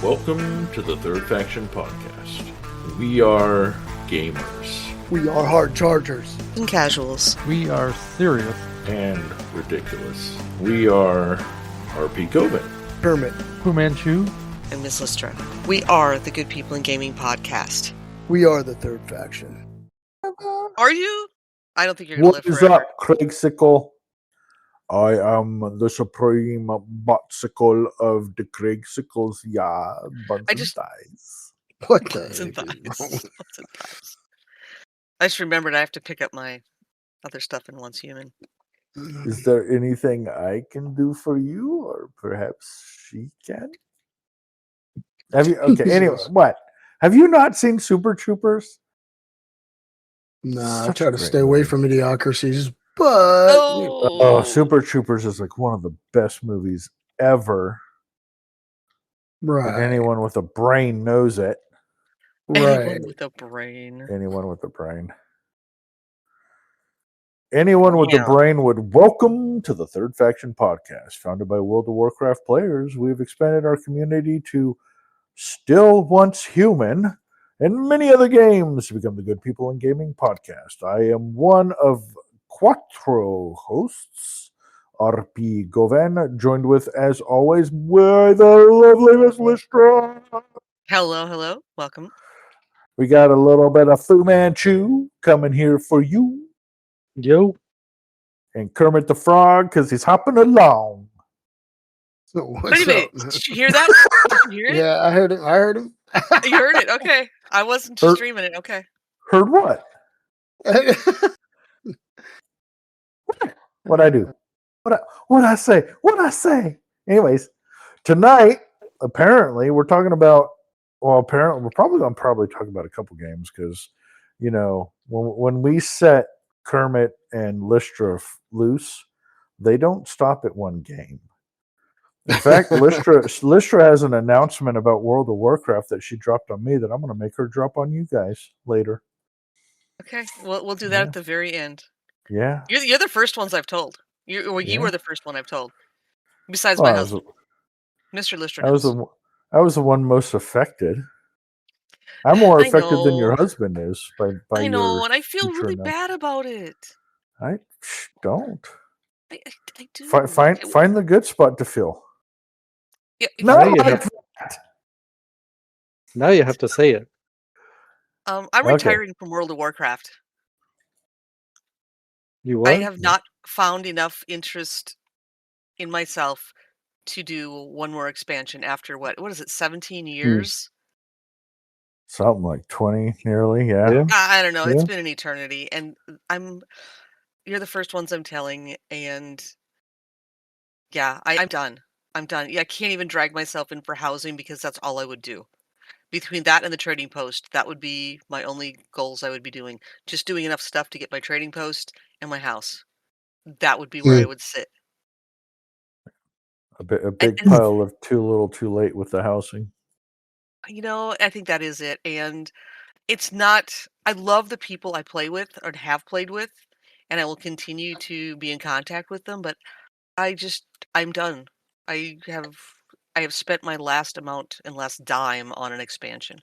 Welcome to the Third Faction Podcast. We are gamers. We are hard chargers. And casuals. We are serious. And ridiculous. We are RP Coven. Kermit. Fu Manchu. And Miss Listra. We are the Good People in Gaming Podcast. We are the Third Faction. Are you? I don't think you're going to live forever. What is up, Craig Sickle? I am the supreme botsicle of the Craig Sickles. Yeah, buns and thighs. What Butts and the? thighs. Butts and thighs. I just remembered I have to pick up my other stuff in Once Human. Is there anything I can do for you, or perhaps she can? Have you? Okay. Anyway, what? Have you not seen Super Troopers? Nah, I Such try a to great stay away movie. from mediocrities, but Oh, Super Troopers is like one of the best movies ever. right, And anyone with a brain knows it. right. Anyone with a brain. Anyone with a brain. Anyone with Yeah. a brain would welcome to the Third Faction Podcast. Founded by World of Warcraft players, we've expanded our community to Still Once Human and many other games to become the Good People in Gaming Podcast. I am one of Quattro hosts, RP Govan, joined with, as always, by the lovely Miss Listra. Hello. Welcome. We got a little bit of Fu Manchu coming here for you. Yo. And Kermit the Frog, because he's hopping along. So Wait what's a minute. up? Did you hear that? Did you hear it? Yeah, I heard him. You heard it. Okay. I wasn't Heard- streaming it. Okay. Heard what? What I do? What I say? What I say? Anyways, tonight, apparently, we're talking about. Well, apparently, we're probably going to talk about a couple games because, you know, when we set Kermit and Listra loose, they don't stop at one game. In fact, Listra has an announcement about World of Warcraft that she dropped on me that I'm going to make her drop on you guys later. Okay. We'll do that at the very end. Yeah. You're the first ones I've told. You Yeah. were the first one I've told. Besides Well, my husband. Mr. Listra I was the one most affected. I'm more I affected than know. your husband is by I know, your and I feel future really announcement. bad about it. I don't I do. find the good spot to feel. Yeah, No, Now you like have- Now you have to say it. I'm Okay. retiring from World of Warcraft. You what? I have not found enough interest in myself to do one more expansion after what is it, 17 years? something like 20 nearly. Yeah. I don't know. It's Yeah. been an eternity, and you're the first ones I'm telling, and yeah, I'm done. I'm done. Yeah, I can't even drag myself in for housing because that's all I would do. Between that and the trading post, that would be my only goals I would be doing. Just doing enough stuff to get my trading post and my house. That would be where I would sit. A big and- pile of too little, too late with the housing. You know, I think that is it. And it's not, I love the people I play with or have played with, and I will continue to be in contact with them, but I'm done. I have spent my last amount and last dime on an expansion.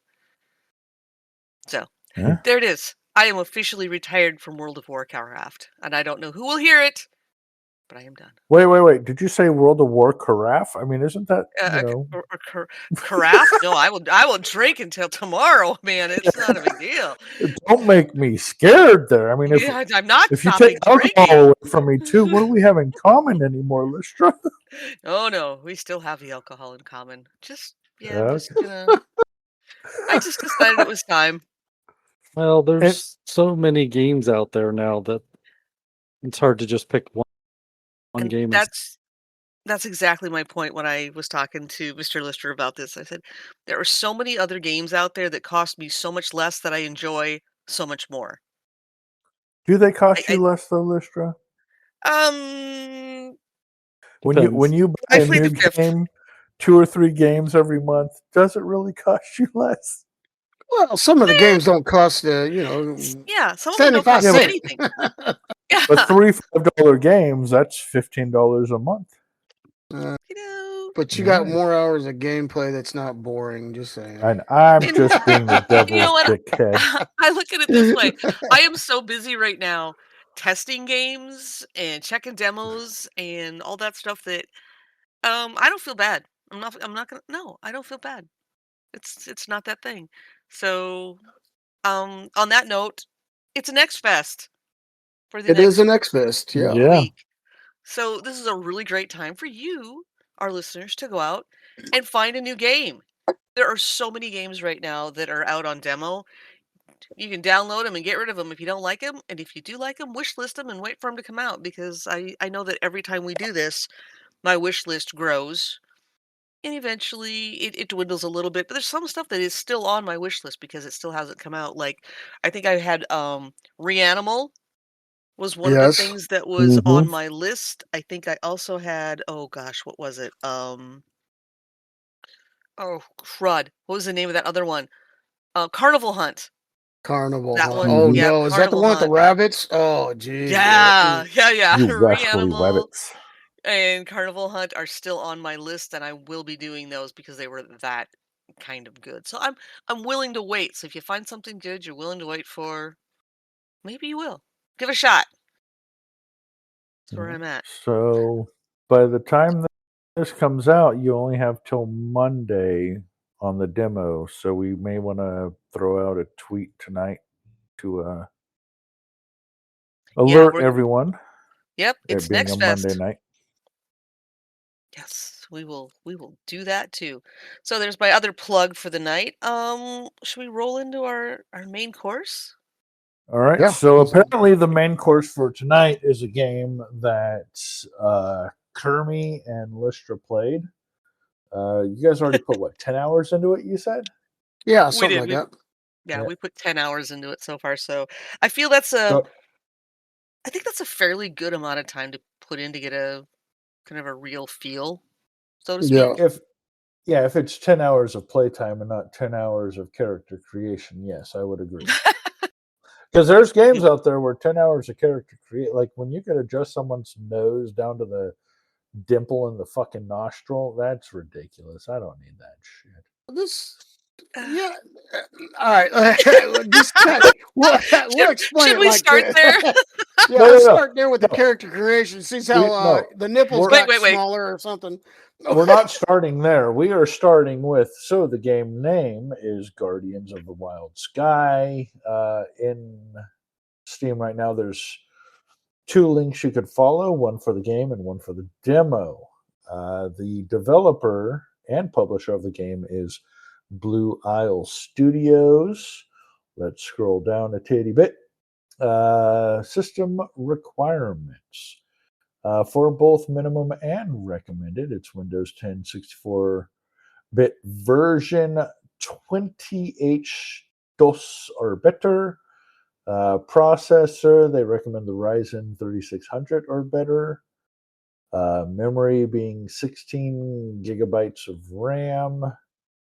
So, Yeah. there it is. I am officially retired from World of Warcraft, and I don't know who will hear it, but I am done. Wait. Did you say World of War carafe? I mean, isn't that, you know? Carafe? No, I will drink until tomorrow, man. It's not a big deal. Don't make me scared there. I mean, Yeah, I'm not if you stopping take alcohol drinking. away from me too, what do we have in common anymore, Listra? Oh no, we still have the alcohol in common. Yeah, I'm just gonna. I just decided it was time. Well, there's so many games out there now that it's hard to just pick one And game. that's exactly my point when I was talking to Mr. Lister about this. I said there are so many other games out there that cost me so much less that I enjoy so much more. Do they cost I- you less though, Listra? When Depends. you buy I a plead new the fifth. game, 2 or 3 games every month, does it really cost you less? Well, some of the games don't cost, Yeah, some of them don't 75 cost cents. anything. Yeah. But $3-5 games, that's $15 a month. You know, But you got Nice. more hours of gameplay that's not boring. Just saying. And I'm And- just being the devil's you know what? dickhead. I look at it this way. I am so busy right now testing games and checking demos and all that stuff that I don't feel bad. I'm not gonna no, I don't feel bad. It's not that thing. So on that note, it's an X Fest for the It is next an X-Fest, yeah. Yeah. week. So this is a really great time for you, our listeners, to go out and find a new game. There are so many games right now that are out on demo. You can download them and get rid of them if you don't like them. And if you do like them, wish list them and wait for them to come out, because I know that every time we do this, my wish list grows. And eventually it dwindles a little bit. But there's some stuff that is still on my wish list because it still hasn't come out. Like, I think I had Reanimal was one of the Yes. things that was on Mhm. my list. I think I also had, oh gosh, what was it? Oh crud. What was the name of that other one? Carnival Hunt. Carnival That Hunt. one, Oh, yeah, no. Is that the Carnival one with the Hunt. rabbits? Oh, geez. Yeah, yeah. You rascally Reanimal rabbits. and Carnival Hunt are still on my list, and I will be doing those because they were that kind of good. So I'm willing to wait. So if you find something good you're willing to wait for, maybe you will. Give it a shot. That's where Yeah. I'm at. So by the time this comes out, you only have till Monday on the demo. So we may want to throw out a tweet tonight to alert we're everyone. Yep, It it's being Next a Monday Fest. night. Yes, we will do that too. So there's my other plug for the night. Should we roll into our main course? All right. Yeah. So apparently, the main course for tonight is a game that Kermie and Listra played. You guys already put what 10 hours into it? You said. Yeah, We something did. like We that. Yeah, Yeah. we put 10 hours into it so far. So I feel that's So I think that's a fairly good amount of time to put in to get a kind of a real feel, so to Yeah. speak. if it's 10 hours of playtime and not 10 hours of character creation, yes, I would agree. Because there's games out there where 10 hours of character create, like when you can adjust someone's nose down to the dimple in the fucking nostril, that's ridiculous. I don't need that shit. This, yeah. All right. This kind we'll explain Should it we like start this. there? Yeah, No, let's no, start there with the no. character creation. See how No. the nipples We're- got Wait. smaller or something. We're not starting there. We are starting with, so the game name is Guardians of the Wild Sky. In Steam right now, there's 2 links you could follow, one for the game and one for the demo. The developer and publisher of the game is Blue Isle Studios. Let's scroll down a titty bit. System requirements. For both minimum and recommended, it's Windows 10 64-bit version, 20H or better. Processor, they recommend the Ryzen 3600 or better. Memory being 16 gigabytes of RAM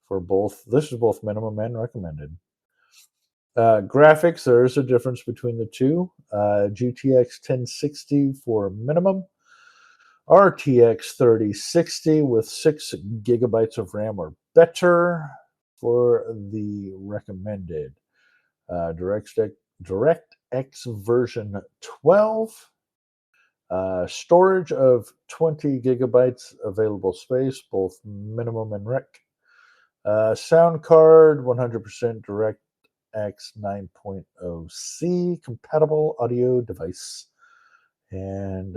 for both. This is both minimum and recommended. Graphics, there is a difference between the two. GTX 1060 for minimum. RTX 3060 with 6 gigabytes of RAM or better for the recommended. DirectX version 12. Storage of 20 gigabytes available space, both minimum and rec. Sound card 100% DirectX 9.0C compatible audio device. And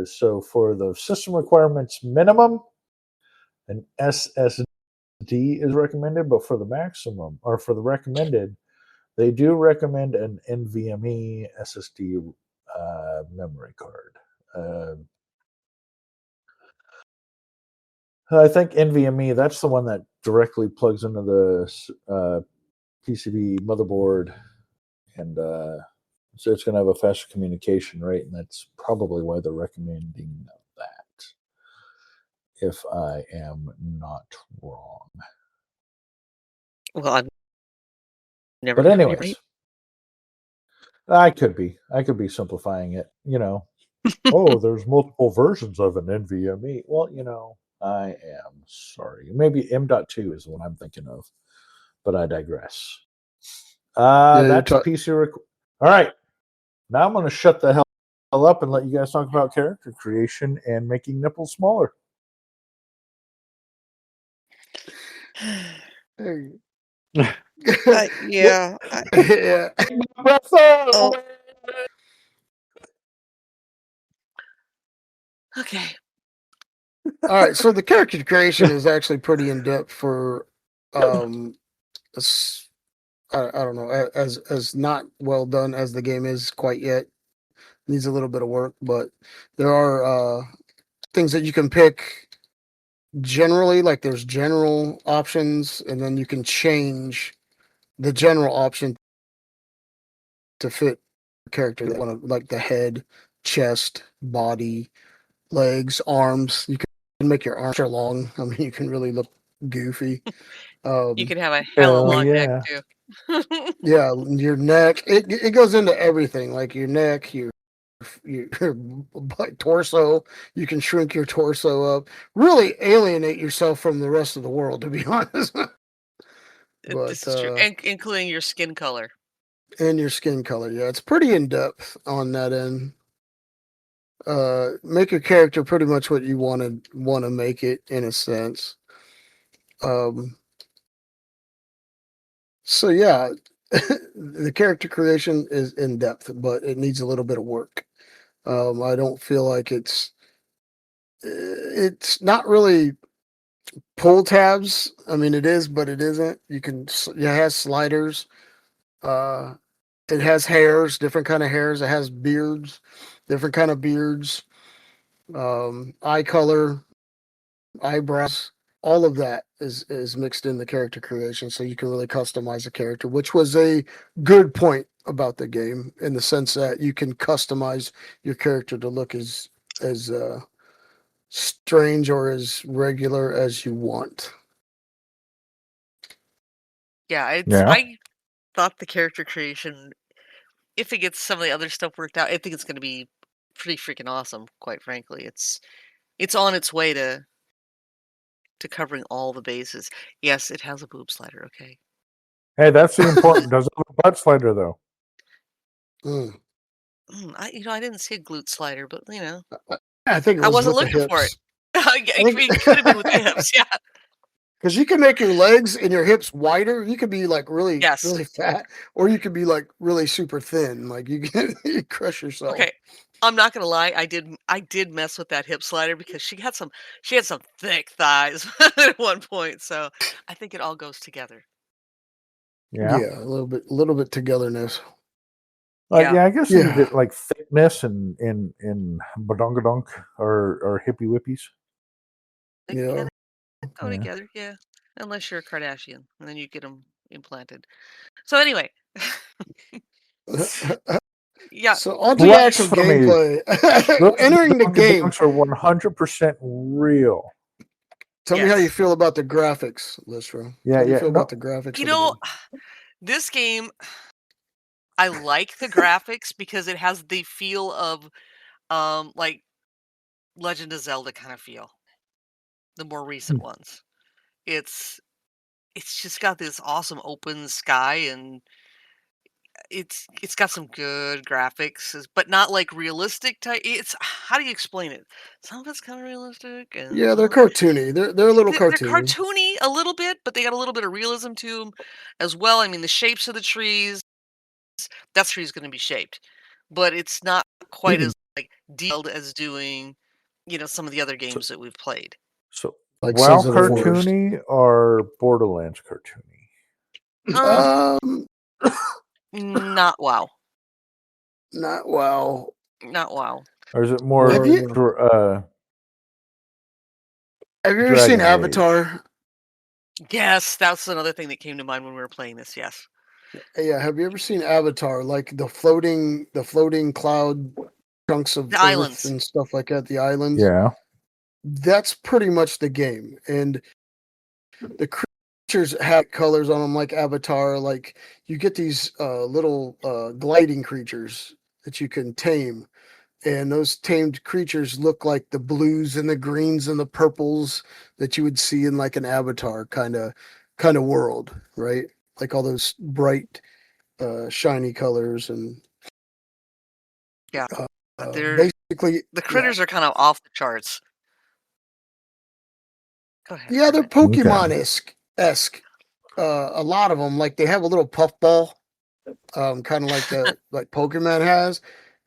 so for the system requirements minimum, an SSD is recommended, but for the maximum or for the recommended, they do recommend an NVMe SSD memory card. I think NVMe, that's the one that directly plugs into the PCB motherboard, and so it's going to have a faster communication rate, and that's probably why they're recommending that, if I am not wrong. Well, I've never But you're anyways, right. I could be simplifying it, Oh, there's multiple versions of an NVMe. Well, I am sorry. Maybe M.2 is the one I'm thinking of, but I digress. Yeah, That's PC. All right. Now I'm going to shut the hell up and let you guys talk about character creation and making nipples smaller. Hey. Yeah. Yeah. Oh. Okay. All right, so the character creation is actually pretty in depth for I don't know, as not well done as the game is quite yet. Needs a little bit of work, but there are things that you can pick generally, like there's general options, and then you can change the general option to fit the character that want to, like the head, chest, body, legs, arms. You can make your arms long. I mean, you can really look goofy. You can have a hella long neck too. Yeah, your neck. It goes into everything, like your neck, your torso. You can shrink your torso up. Really alienate yourself from the rest of the world, to be honest. But This is true, including your skin color. And your skin color. Yeah, it's pretty in depth on that end. Make your character pretty much what you want to make it, in a sense. So yeah, the character creation is in depth, but it needs a little bit of work. I don't feel like it's not really pull tabs. I mean, it is, but it isn't. It has sliders. It has hairs, different kind of hairs. It has beards, different kind of beards. Eye color, eyebrows, all of that is mixed in the character creation, so you can really customize a character, which was a good point about the game, in the sense that you can customize your character to look as strange or as regular as you want. Yeah, I thought the character creation, if it gets some of the other stuff worked out, I think it's going to be pretty freaking awesome. Quite frankly, it's on its way to covering all the bases. Yes, it has a boob slider. Okay. Hey, that's the important. Doesn't have a butt slider though. I didn't see a glute slider, but I think it was I wasn't with the looking for it. hips. It could have been with the hips. Yeah. Because you can make your legs and your hips wider. You could be like really, Yes. really fat, or you could be like really super thin. Like you can crush yourself. Okay. I'm not gonna lie. I did mess with that hip slider because she had some thick thighs at one point. So I think it all goes together. Yeah, a little bit togetherness. yeah, I guess you Yeah. get like thickness and badongadonk or hippie whippies. They Yeah. kinda go Yeah. together, yeah. Unless you're a Kardashian, and then you get them implanted. So anyway, yeah. So on to the actual Blasphemy. gameplay. Entering the game. Badongadonks are 100% real. Tell me how you feel about the graphics, Lystra. Yeah, How do you yeah. feel about the graphics? You of the know, game? this game, I like the graphics because it has the feel of, like Legend of Zelda kind of feel. The more recent ones. It's just got this awesome open sky, and it's got some good graphics, but not like realistic type. It's how do you explain it? Some of it's kind of realistic, and Yeah, they're cartoony. They're a little they're cartoony. cartoony a little bit, but they got a little bit of realism to them as well. I mean, the shapes of the trees, that tree's going to be shaped, but it's not quite as like detailed as doing, some of the other games that we've played. So, Like WoW Sons of the Forest. cartoony or Borderlands cartoony? Not WoW. Not WoW. Not WoW. Or is it more? Have you ever seen Dragon Age? Avatar? Yes, that's another thing that came to mind when we were playing this. Yes. Yeah, have you ever seen Avatar? Like the floating cloud chunks of The Earth islands. and stuff like that. The islands. Yeah. That's pretty much the game, and the creatures have colors on them, like Avatar. Like you get these little gliding creatures that you can tame, and those tamed creatures look like the blues and the greens and the purples that you would see in like an Avatar kind of world, right? Like all those bright, shiny colors and Yeah. basically The yeah. critters are kind of off the charts. Go ahead. Yeah, they're Kermit. Pokemon-esque. A lot of them, like they have a little puffball, kind of like Pokemon has.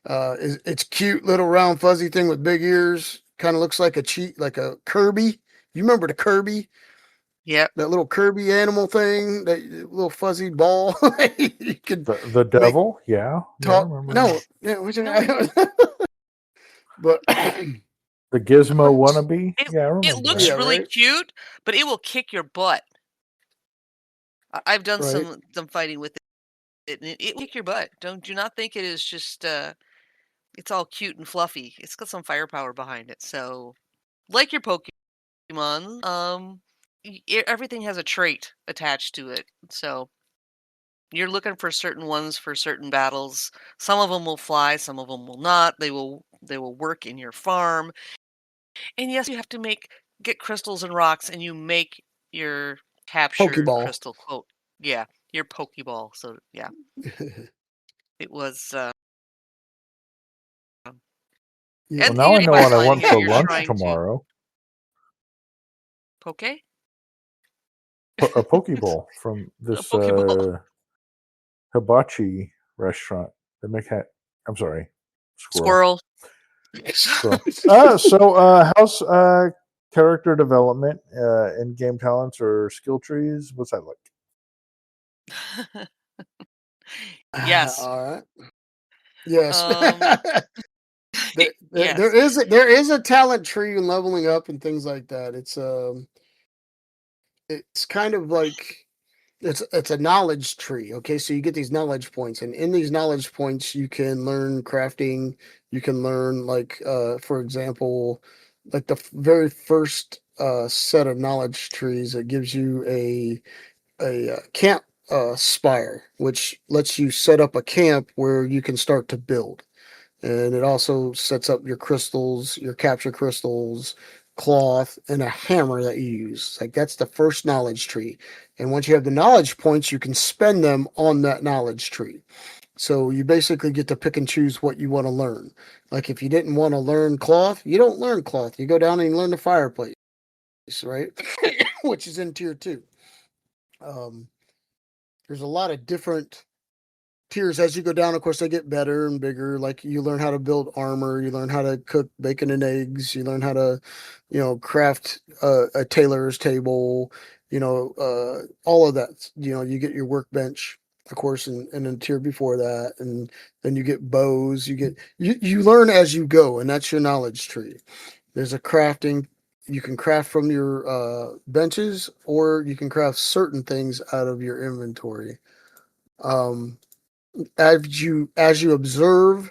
It's cute little round fuzzy thing with big ears. Kind of looks like like a Kirby. You remember the Kirby? Yep. That little Kirby animal thing, that little fuzzy ball. You could The devil, yeah. talk. I remember No, that. yeah, No. but The Gizmo wannabe, yeah, I remember It looks that. Yeah, really right? cute, but it will kick your butt. I've done Right. some fighting with it, and it will kick your butt. Do not think it is just it's all cute and fluffy. It's got some firepower behind it. So, like your Pokemon, everything has a trait attached to it. So you're looking for certain ones for certain battles. Some of them will fly, some of them will not. They will work in your farm. And yes, you have to get crystals and rocks, and you make your captured Pokeball. crystal quote. Yeah, your Pokeball. So yeah, it was. Yeah. Well, And now I know by what I flying want here, for you're lunch trying to tomorrow. poke A Pokeball from a this Pokeball. hibachi restaurant. They make I'm sorry, Squirrel. Squirrel. How's character development, in-game talents, or skill trees? What's that like? Yes. All right. Yes. Yes. There is a talent tree and leveling up and things like that. It's kind of like it's a knowledge tree. Okay, so you get these knowledge points, and in these knowledge points, you can learn crafting. You can learn for example, like the very first set of knowledge trees. It gives you a camp spire, which lets you set up a camp where you can start to build. And it also sets up your crystals, your capture crystals, cloth, and a hammer that you use. Like that's the first knowledge tree. And once you have the knowledge points, you can spend them on that knowledge tree. So you basically get to pick and choose what you want to learn. Like if you didn't want to learn cloth, you don't learn cloth. You go down and you learn the fireplace, right? Which is in tier 2. There's a lot of different tiers as you go down. Of course, they get better and bigger. Like you learn how to build armor, you learn how to cook bacon and eggs, you learn how to, craft a tailor's table, all of that. You get your workbench, of course, and then tier before that, and then you get bows. You learn as you go, and that's your knowledge tree. There's a crafting. You can craft from your benches, or you can craft certain things out of your inventory. Um, as you observe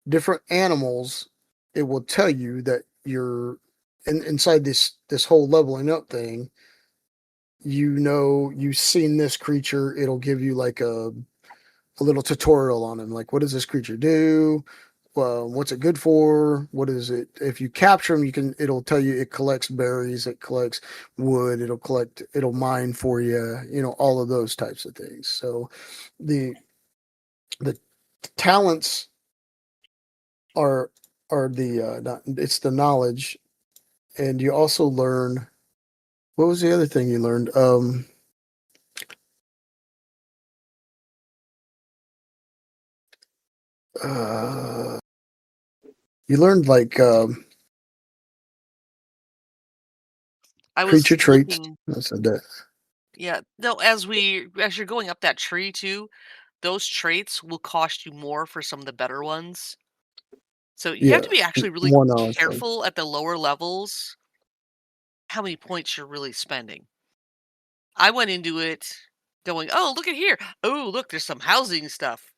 different animals, it will tell you that you're inside this whole leveling up thing. You've seen this creature. It'll give you like a little tutorial on him. Like, what does this creature do? What's it good for? What is it? If you capture him, it'll tell you it collects berries, it collects wood, it'll mine for you, all of those types of things. So the talents are it's the knowledge, and you also learn. What was the other thing you learned? You learned I was creature traits. looking. I said that. Yeah. No, as you're going up that tree too, those traits will cost you more for some of the better ones. So you have Yeah, to be actually really more knowledge. careful at the lower levels how many points you're really spending. I went into it going, "Oh, look at here. Oh, look, there's some housing stuff.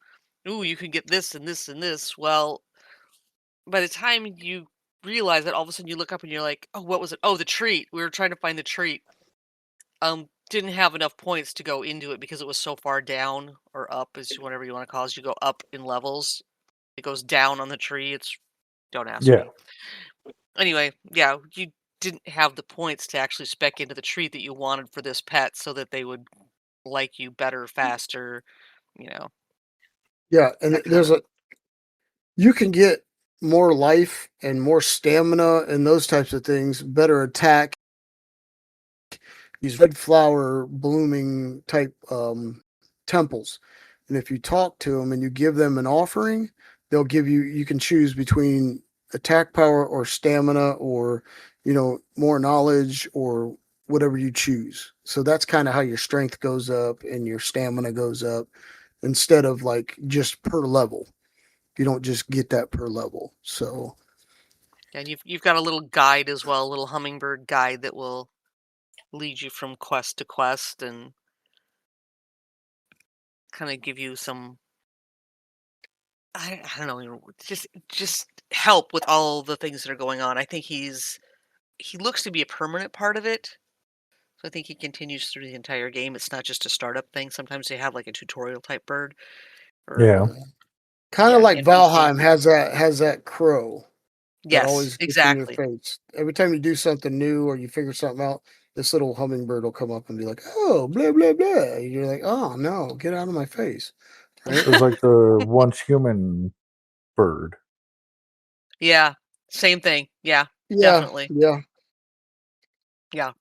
Ooh, you can get this and this and this." Well, by the time you realize it, all of a sudden you look up and you're like, "Oh, what was it? Oh, the treat. We were trying to find the treat." Didn't have enough points to go into it because it was so far down or up, as whatever you want to call it. As you go up in levels, it goes down on the tree. It's Don't ask Yeah. me. Anyway, yeah, you didn't have the points to actually spec into the treat that you wanted for this pet so that they would like you better, faster, you know, Yeah, and that kind of. you can get more life and more stamina and those types of things, better attack, these red flower blooming type temples. And if you talk to them and you give them an offering, they'll give you, you can choose between attack power or stamina or, more knowledge or whatever you choose. So that's kind of how your strength goes up and your stamina goes up instead of like just per level. You don't just get that per level. So And you've got a little guide as well, a little hummingbird guide that will lead you from quest to quest and kind of give you some I don't know, just help with all the things that are going on. I think he looks to be a permanent part of it. So I think he continues through the entire game. It's not just a startup thing. Sometimes they have like a tutorial type bird or Yeah. kind of yeah, like NPC. Valheim has that crow that Yes, always gets in your exactly. face. Every time you do something new or you figure something out, this little hummingbird will come up and be like, "Oh, blah blah blah." And you're like, "Oh no, get out of my face!" Right? It was like the once human bird. Yeah, same thing. Yeah, Yeah, definitely. yeah. Yeah.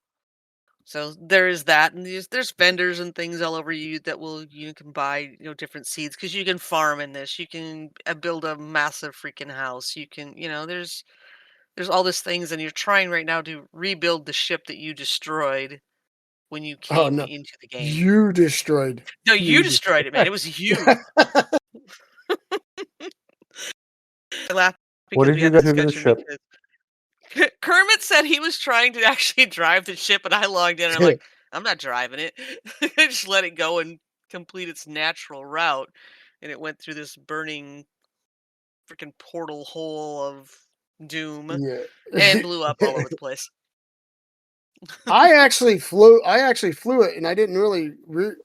So there is that, and there's vendors and things all over you that you can buy different seeds because you can farm in this. You can build a massive freaking house. You can there's all these things, and you're trying right now to rebuild the ship that you destroyed when you Oh came no, into the game. you destroyed. No, you You destroyed it, man. It was you. I laughed What because did we you had guys this do to the discussion ship? because Kermit said he was trying to actually drive the ship, and I logged in and I'm like, I'm not driving it. I just let it go and complete its natural route. And it went through this burning freaking portal hole of doom yeah. and blew up all over the place. I actually flew it, and I didn't really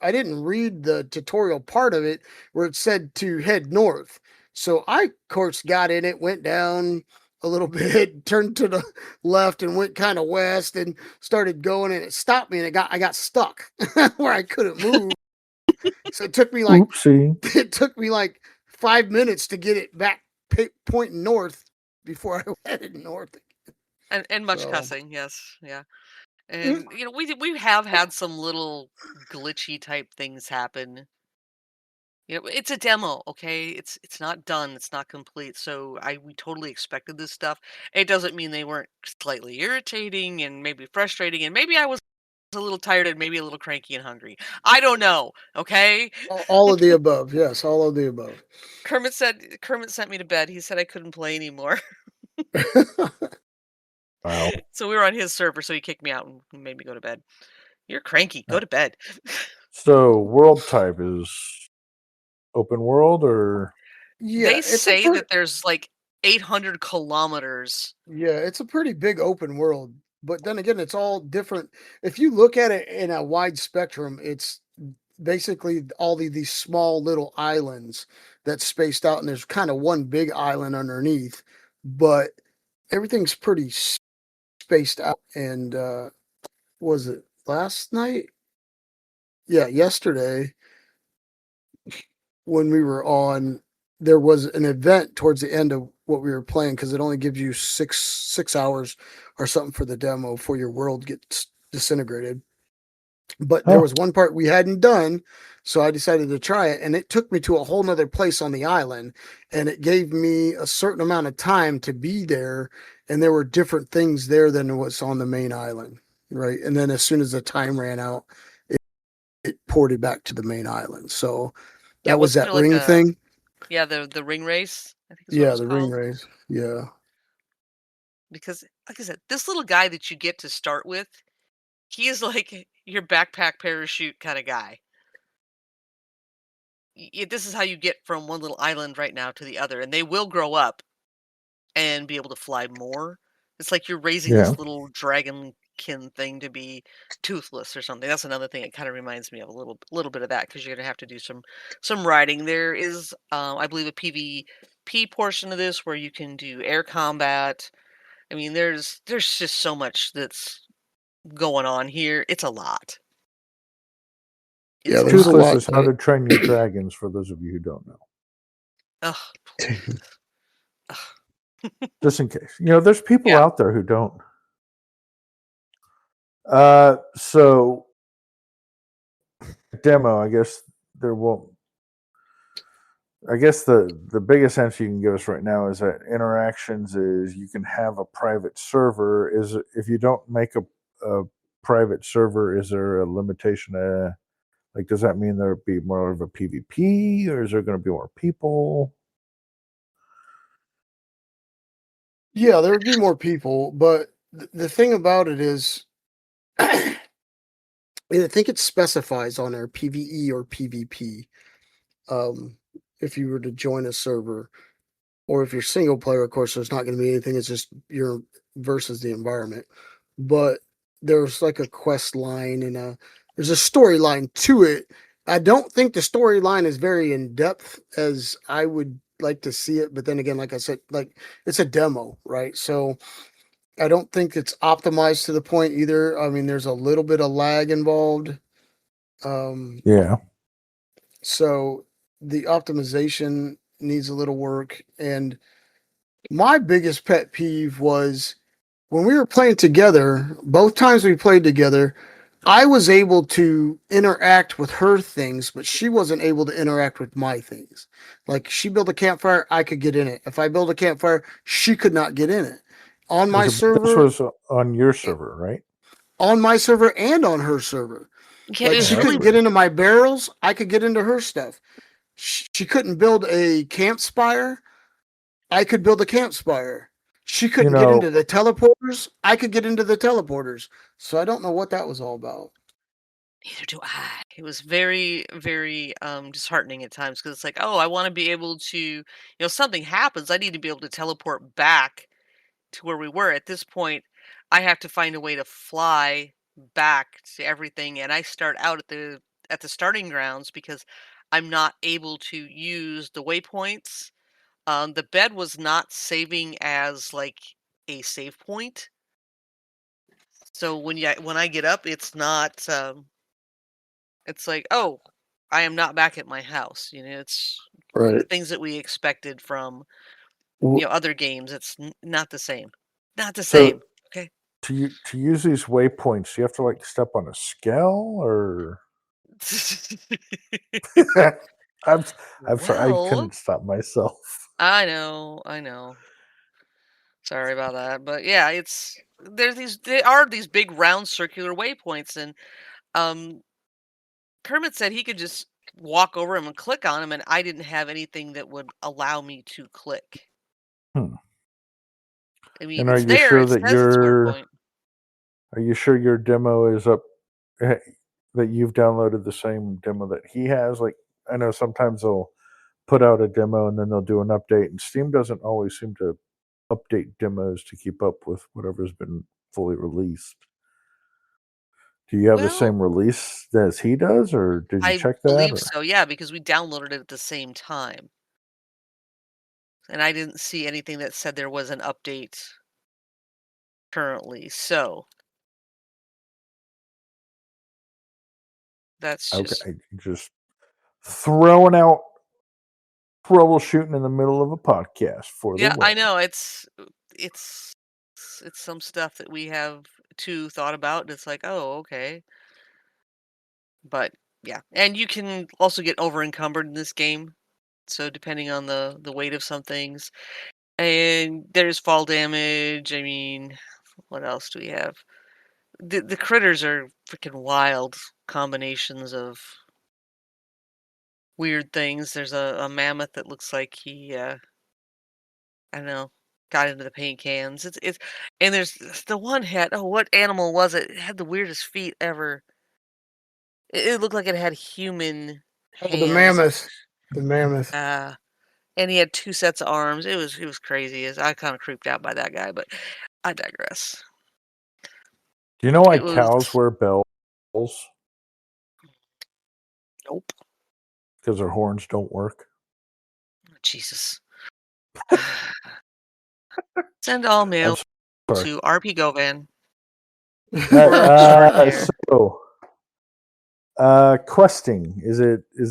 I didn't read the tutorial part of it where it said to head north. So I, of course, got in it, went down a little bit, turned to the left, and went kind of west, and started going, and it stopped me, and I got stuck where I couldn't move. So it took me like Oopsie. it took me like 5 minutes to get it back pointing north before I headed north. And much So cussing, yes, yeah. And we have had some little glitchy type things happen. It's a demo, okay? It's not done, it's not complete. So we totally expected this stuff. It doesn't mean they weren't slightly irritating and maybe frustrating, and maybe I was a little tired and maybe a little cranky and hungry. I don't know, okay? all of the above, yes, all of the above. Kermit sent me to bed. He said I couldn't play anymore. Wow. So we were on his server, so he kicked me out and made me go to bed. You're cranky. Go to bed. So world type is open world or Yeah, They say that there's like 800 kilometers. it's a pretty big open world. But then again, it's all different. If you look at it in a wide spectrum, it's basically all these small little islands that's spaced out, and there's kind of one big island underneath. But everything's pretty spaced out. And was it last night? Yeah, yesterday when we were on, there was an event towards the end of what we were playing because it only gives you six hours or something for the demo before your world gets disintegrated. But there Oh. was one part we hadn't done, so I decided to try it, and it took me to a whole nother place on the island, and it gave me a certain amount of time to be there, and there were different things there than what's on the main island, right? And then as soon as the time ran out, it ported back to the main island. So Yeah, that was wasn't that there like ring thing. the ring race? I think is what it Yeah, was the ring called. race. Yeah. Because, like I said, this little guy that you get to start with, he is like your backpack parachute kind of guy. This is how you get from one little island right now to the other, and they will grow up and be able to fly more. It's like you're raising yeah. this little dragonkin thing to be toothless or something. That's another thing. It kind of reminds me of a little bit of that because you're gonna have to do some riding. There is, I believe, a PvP portion of this where you can do air combat. I mean, there's just so much that's going on here. It's a lot. Yeah, It's a there's a lot. Toothless lot. is How to Train Your Dragons, for those of you who don't know. Ugh, please. Ugh. Just in case. There's people Yeah. out there who don't. So demo, I guess there won't. I guess the biggest answer you can give us right now is that interactions is you can have a private server. Is if you don't make a private server, is there a limitation? Like, does that mean there'd be more of a PvP, or is there going to be more people? Yeah, there would be more people, but the thing about it is, I think it specifies on there PvE or PvP. If you were to join a server, or if you're single player, of course, there's not going to be anything. It's just you're versus the environment. But there's like a quest line and there's a storyline to it. I don't think the storyline is very in depth as I would like to see it. But then again, like I said, like it's a demo, right? So I don't think it's optimized to the point either. I mean, there's a little bit of lag involved. Yeah. So the optimization needs a little work. And my biggest pet peeve was when we were playing together, both times we played together, I was able to interact with her things, but she wasn't able to interact with my things. Like she built a campfire, I could get in it. If I build a campfire, she could not get in it. On my This server, was on your server, right? on my server and on her server. Yeah, it Like was she Yeah, really couldn't get into my barrels, I could get into her stuff. She couldn't build a campspire, I could build a campspire. She couldn't get into the teleporters, I could get into the teleporters. So I don't know what that was all about. neither do I. It was very, very disheartening at times because it's like, oh, I want to be able to, something happens. I need to be able to teleport back to where we were. At this point, I have to find a way to fly back to everything, and I start out at the starting grounds because I'm not able to use the waypoints. The bed was not saving as like a save point. So when I get up, it's not. It's like, oh, I am not back at my house. It's the Right. things that we expected from W- other games. It's not the same. Not the So same. Okay. to use these waypoints, you have to like step on a scale, or I'm sorry, I Well, couldn't stop myself. I know. Sorry about that, but yeah, there are these big round circular waypoints, and um, Kermit said he could just walk over them and click on them, and I didn't have anything that would allow me to click. Hmm. I mean, And are it's you there. sure It that says it's waypoint. your demo is up? That you've downloaded the same demo that he has? Like, I know sometimes they'll put out a demo and then they'll do an update, and Steam doesn't always seem to update demos to keep up with whatever's been fully released. Do you have the Well, same release as he does, or did you I check that? believe Or so, yeah, because we downloaded it at the same time. And I didn't see anything that said there was an update currently. So that's just okay, just throwing out troubleshooting in the middle of a podcast for the yeah, I win. know it's it's some stuff that we have too thought about and it's like, oh, okay. But yeah. And you can also get over encumbered in this game. So depending on the weight of some things. And there's fall damage. I mean, what else do we have? The critters are freaking wild combinations of weird things. There's a mammoth that looks like he, I don't know, got into the paint cans. It's and there's the one had what animal was it? It had the weirdest feet ever. It looked like it had human Oh, the hands. mammoth. The mammoth. And he had two sets of arms. It was crazy. I kind of creeped out by that guy, but I digress. Do you know why It was cows wear bells? nope. Because their horns don't work. Jesus. Send all mail sorry. to RP Govan. Right, There. so, questing, is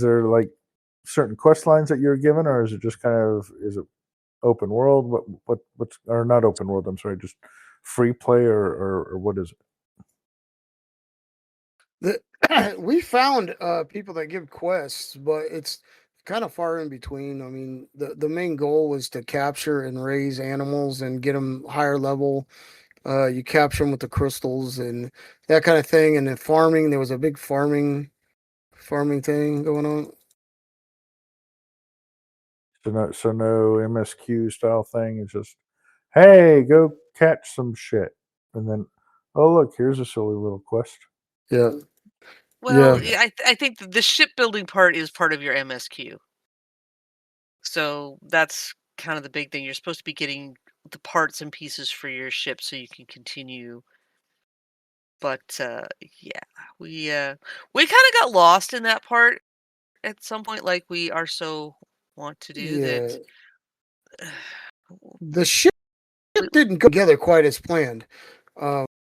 there like certain quest lines that you're given, or is it just is it open world? What's or not open world? I'm sorry, just free play, or what is it? We found people that give quests, but it's kind of far in between. I mean, the main goal was to capture and raise animals and get them higher level. You capture them with the crystals and that kind of thing. And then farming, there was a big farming thing going on. So no MSQ style thing. It's just, hey, go catch some shit, and then, oh look, here's a silly little quest. Yeah. Well, Yeah. I think the shipbuilding part is part of your MSQ. So that's kind of the big thing. You're supposed to be getting the parts and pieces for your ship so you can continue. But yeah, we kind of got lost in that part at some point, like we are so want to do Yeah. that. The ship we- didn't go together quite as planned.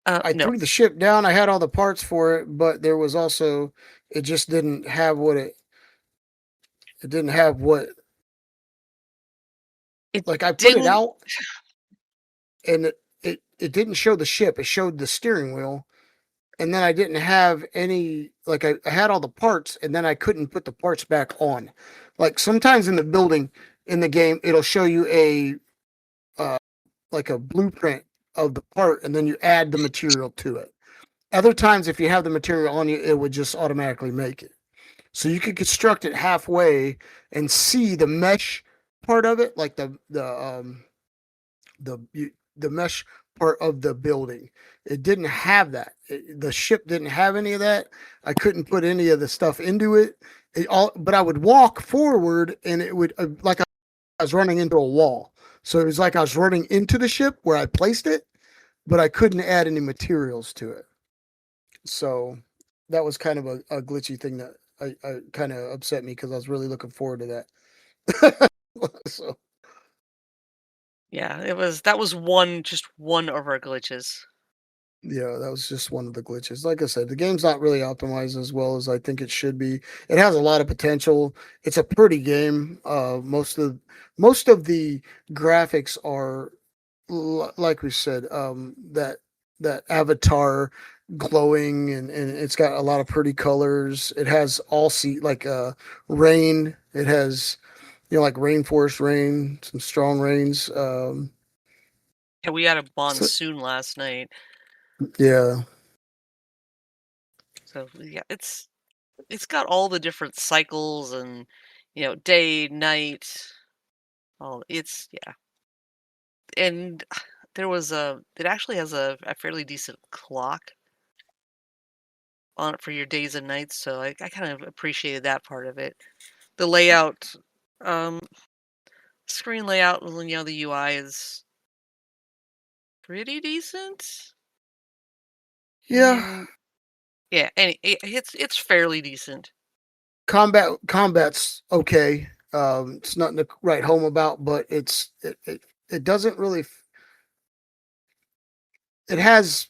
I no, threw the ship down. I had all the parts for it, but there was also it just didn't have what it didn't have what it like I put it didn't. out and it didn't show the ship. It showed the steering wheel. And then I didn't have any like I had all the parts and then I couldn't put the parts back on. Like sometimes in the building in the game, it'll show you like a blueprint of the part and then you add the material to it. Other times if you have the material on you, it would just automatically make it. So you could construct it halfway and see the mesh part of it, like the the mesh part of the building. It didn't have that. The ship didn't have any of that. I couldn't put any of the stuff into it. But I would walk forward, and it would like I was running into a wall. So it was like I was running into the ship where I placed it, but I couldn't add any materials to it. So that was kind of a glitchy thing that I kind of upset me because I was really looking forward to that. So Yeah, that was just one of our glitches. yeah, that was just one of the glitches. Like I said, the game's not really optimized as well as I think it should be. It has a lot of potential. It's a pretty game. Most of the graphics are like we said, that avatar glowing and it's got a lot of pretty colors. It has all like rain. It has like rainforest rain, some strong rains. Yeah, we had a So, monsoon last night. yeah. So yeah, it's got all the different cycles and day, night, all yeah. And it actually has a fairly decent clock on it for your days and nights, so I kind of appreciated that part of it. The layout, um, screen layout, the UI is pretty decent. Yeah. And yeah, and it's fairly decent. Combat's okay. It's nothing to write home about, but it doesn't really it has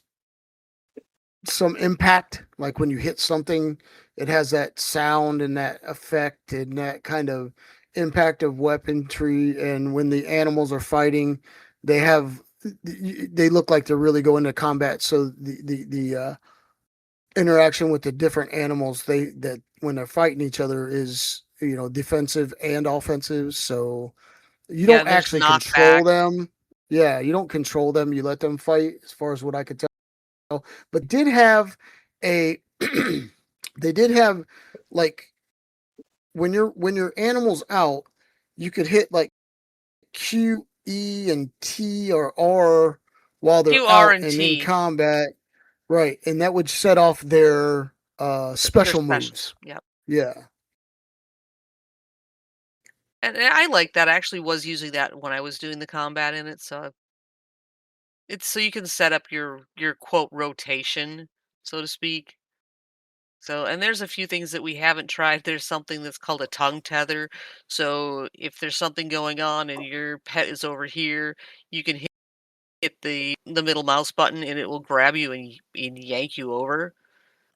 some impact. Like when you hit something, it has that sound and that effect and that kind of impact of weaponry. And when the animals are fighting, they have they look like they're really going to combat. So the interaction with the different animals that when they're fighting each other is defensive and offensive. So you Yeah, don't and there's actually control knockback. them. Yeah, you don't control them. You let them fight, as far as what I could tell. But did have a they did have like when your animal's out, you could hit like Q, E, and T or R while they're Q, R, out and and in T. combat. Right. And that would set off their Their special specials. moves. Yep. Yeah. And I like that. I actually was using that when I was doing the combat in it, so it's so you can set up your quote rotation, so to speak. So, and there's a few things that we haven't tried. There's something that's called a tongue tether. So if there's something going on and your pet is over here, you can hit the middle mouse button and it will grab you and yank you over.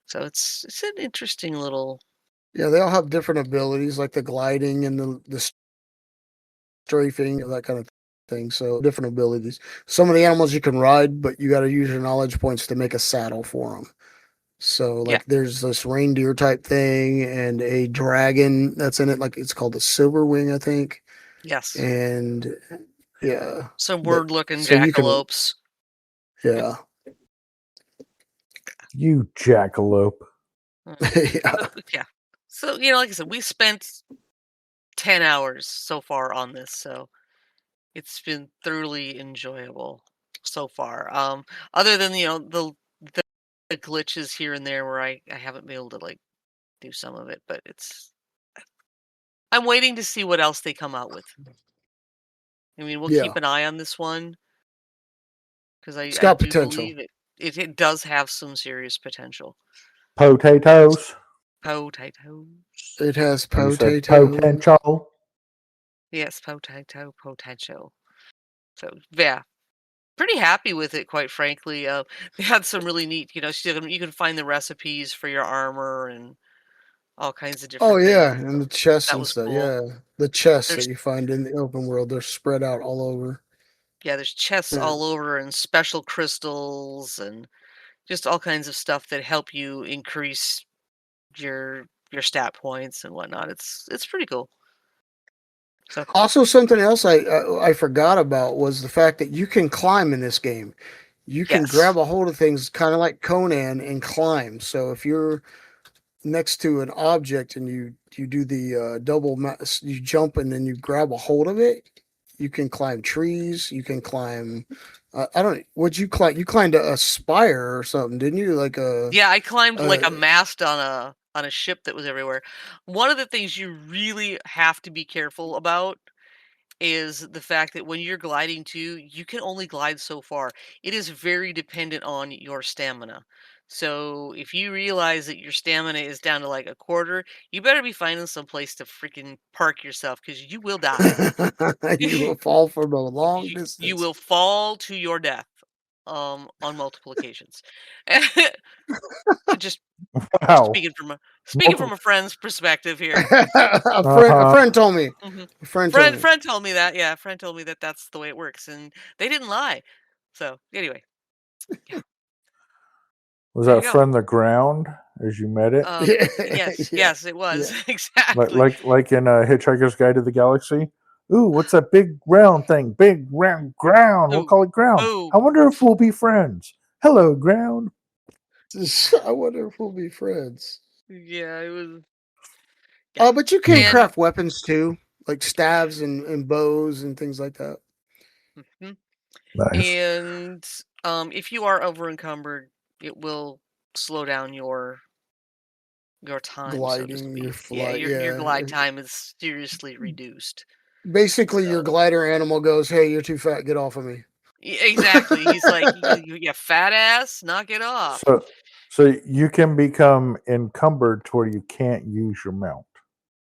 So it's an interesting little. Yeah, they all have different abilities, like the gliding and the strafing, that kind of thing. So different abilities. Some of the animals you can ride, but you got to use your knowledge points to make a saddle for them. So Yeah. like there's this reindeer type thing and a dragon that's in it, like it's called the silver wing, I think. Yes. And yeah, Some but- weird looking so you can- jackalopes. yeah. You jackalope. Yeah. So, yeah. So, like I said, we spent 10 hours so far on this, so it's been thoroughly enjoyable so far. Other than, the glitches here and there where I haven't been able to like do some of it, but I'm waiting to see what else they come out with. I mean, we'll Yeah. keep an eye on this one because It's I got do potential. believe it does have some serious potential. Potatoes. Potatoes. It has You said potato. potential. Yes, potential. So yeah, pretty happy with it, quite frankly. They had some really neat, you can find the recipes for your armor and all kinds of different Oh yeah, things. and the chests That and was stuff. cool. Yeah, the chests There's that you find in the open world, they're spread out all over. there's chests Yeah. all over and special crystals and just all kinds of stuff that help you increase your stat points and whatnot. It's pretty cool. So Also, something else I forgot about was the fact that you can climb in this game. You can yes, grab a hold of things, kind of like Conan, and climb. So if you're next to an object and you do the you jump and then you grab a hold of it, you can climb trees. You can climb. I don't. What'd you climb? You climbed a spire or something, didn't you? Like a. yeah, I climbed like a Uh, mast on a ship that was everywhere. One of the things you really have to be careful about is the fact that when you're gliding too, you can only glide so far. It is very dependent on your stamina. So if you realize that your stamina is down to like a quarter, you better be finding some place to freaking park yourself because you will die. you will fall from a long You distance. will fall to your death on multiple occasions. Just Wow. speaking from a friend's perspective here. A friend told me. Mhm. A friend told me. Friend told me that. Yeah, friend told me that that's the way it works, and they didn't lie. So anyway, Was there you that go. friend the ground as you met it? Yes, Yeah. yes, it was Like exactly. like in Hitchhiker's Guide to the Galaxy? Ooh, what's that big round thing? Big round ground. We'll Ooh, call it ground. ooh. I wonder if we'll be friends. Hello, ground. I wonder if we'll be friends. Yeah, it was. But you can And craft weapons too, like staves and bows and things like that. mhm. Nice. And if you are over encumbered, it will slow down your time, so to Gliding, your speak. Yeah, flight, your glide yeah. time is seriously reduced. Basically, your So glider animal goes, "Hey, you're too fat. Get off of me." exactly, he's like, you fat ass, knock it off." So you can become encumbered to where you can't use your mount.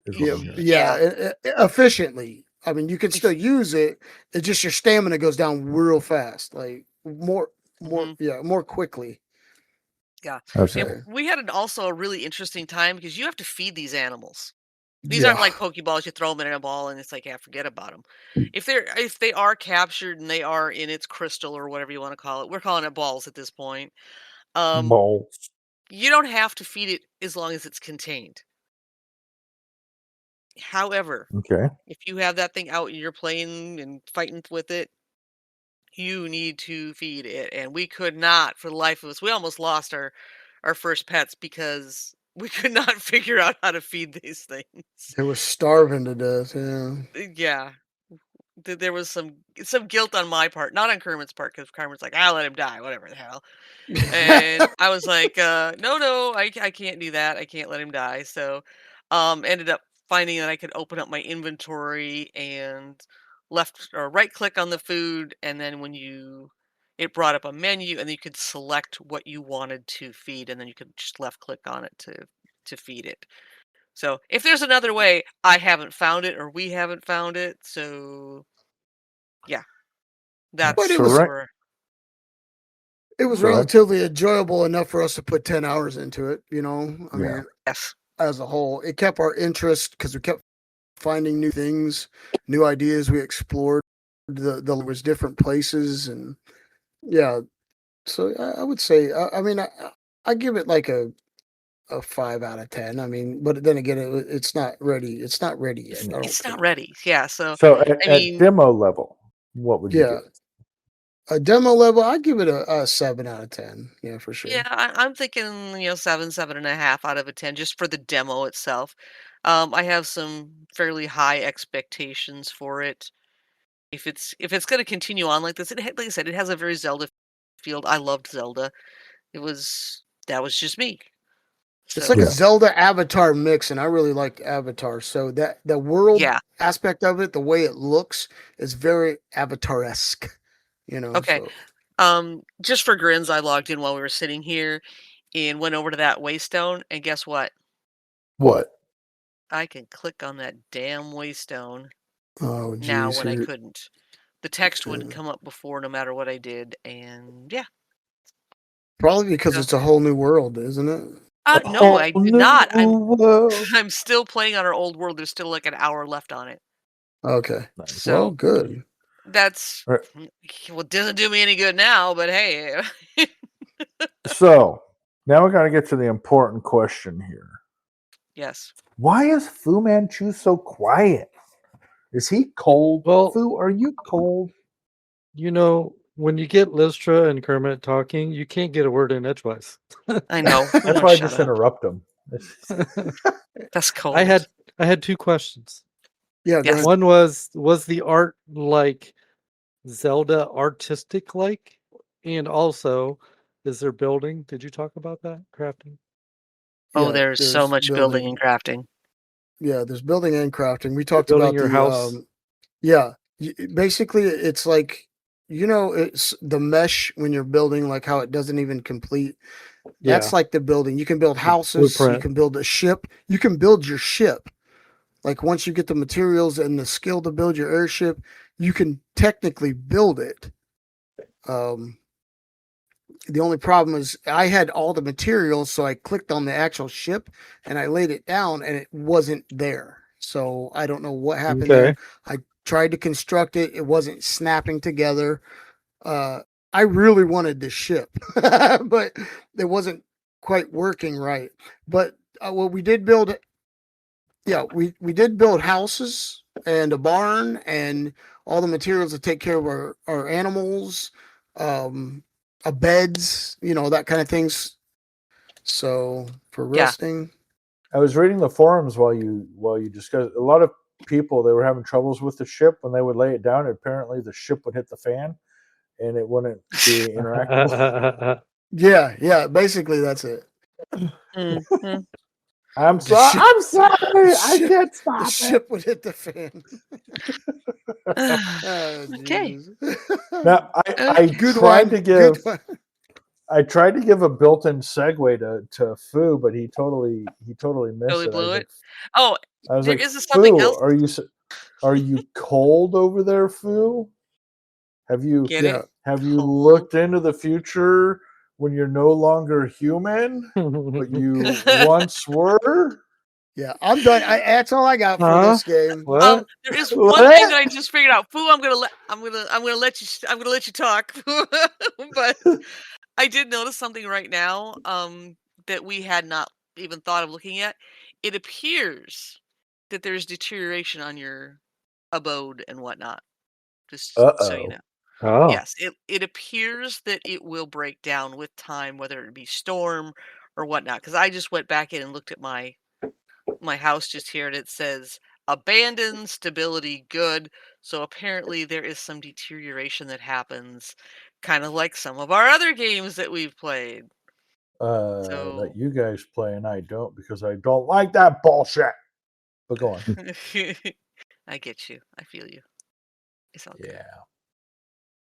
Is what Yeah, I'm hearing. Yeah. efficiently. I mean, you can still use it. It's just your stamina goes down real fast, like more, Mhm. more quickly. Yeah. Okay. And we had also a really interesting time because you have to feed these animals. These Yeah. aren't like Pokeballs. You throw them in a ball and it's like, yeah, forget about them. If they are captured and they are in its crystal or whatever you want to call it, we're calling it balls at this point. Balls. You don't have to feed it as long as it's contained. However, Okay. if you have that thing out and you're playing and fighting with it, you need to feed it. And we could not for the life of us. We almost lost our first pets because we could not figure out how to feed these things. They were starving to death. Yeah. Yeah. There was some guilt on my part, not on Kermit's part, because Kermit's like, "I'll let him die, whatever the hell." And I was like, no, I can't do that. I can't let him die." So, ended up finding that I could open up my inventory and left or right click on the food, and then when you it brought up a menu, and you could select what you wanted to feed, and then you could just left click on it to feed it. So if there's another way, I haven't found it, or we haven't found it. So yeah, But that's it was- where. It was Go ahead. relatively enjoyable enough for us to put 10 hours into it, you know? I Yeah. mean, Yes. as a whole, it kept our interest because we kept finding new things, new ideas. We explored there was different places, and yeah. So I would say, I mean, I give it like a 5 out of 10. I mean, but then again, it's not ready. It's not ready yet. I don't It's not think. ready. Yeah. So So at, I mean, at demo level, what would you Yeah. give it? A demo level, I'd give it a 7 out of 10. Yeah, for sure. yeah, I'm thinking 7.5 out of a 10 just for the demo itself. I have some fairly high expectations for it. If it's going to continue on like this, like I said, it has a very Zelda feel. I loved Zelda. That was just me. It's So, like a Zelda Avatar mix, and I really liked Avatar. So that the world yeah. aspect of it, the way it looks, is very Avatar-esque. You know. Okay. So. Just for grins, I logged in while we were sitting here and went over to that waystone, and guess what? What? I can click on that damn waystone Oh, now geez. when I couldn't. The text wouldn't Yeah. come up before no matter what I did, and yeah. Probably because So- it's a whole new world, isn't it? No, I did not. World. I'm still playing on our old world. There's still like an hour left on it. Okay. Nice. So Well, good. that's Right. well, it doesn't do me any good now, but hey. So now we got to get to the important question here. Yes. Why is Fu Manchu so quiet? Is he cold? Well- Fu, are you cold? You know, when you get Lystra and Kermit talking, you can't get a word in edgewise. I know. That's why I just interrupt him. That's cold. I had two questions. Yeah, go Yes. ahead. One was the art like Zelda artistic like? And also, is there building? Did you talk about that? Crafting? Oh, Yeah, there's so much building and crafting. Yeah, there's building and crafting. We talked building about your the house? yeah. Basically, it's like it's the mesh when you're building, like how it doesn't even complete. That's like the building. You can build houses. You blueprint. can build a ship. You can build your ship. Like once you get the materials and the skill to build your airship, you can technically build it. The only problem is I had all the materials, so I clicked on the actual ship and I laid it down and it wasn't there. So I don't know what happened there. I tried to construct it. It wasn't snapping together. I really wanted the ship, but it wasn't quite working right. But well, we did build, we did build houses and a barn and all the materials to take care of our animals, beds, that kind of things. So for Yeah. resting, I was reading the forums while you discussed. A lot of people, they were having troubles with the ship when they would lay it down. Apparently, the ship would hit the fan, and it wouldn't be interactable. yeah, basically that's it. Mhm. I'm The sorry. ship- I'm sorry. the I ship- can't The stop it. ship would hit the fan. Okay. Jesus. Now, I Good tried one. to Good give one. I tried to give a built-in segue to Fu, but he totally missed Totally it. blew it. Oh, I was there like, is something Fu, else. are you cold over there, Fu? Have you Get Yeah. it? have you Cold. looked into the future when you're no longer human, but you once were? Yeah, I'm done. That's all I got for Huh? this game. What? There is What? one thing that I just figured out. Foo, I'm gonna let you talk. But I did notice something right now. That we had not even thought of looking at. It appears that there's deterioration on your abode and whatnot. Just so you Uh-oh. know. Oh. Yes, it appears that it will break down with time, whether it be storm or whatnot. Because I just went back in and looked at my house just here, and it says abandoned, stability good. So apparently there is some deterioration that happens, kind of like some of our other games that we've played. So That you guys play and I don't because I don't like that bullshit. But go on. I get you. I feel you. It's all good. Yeah.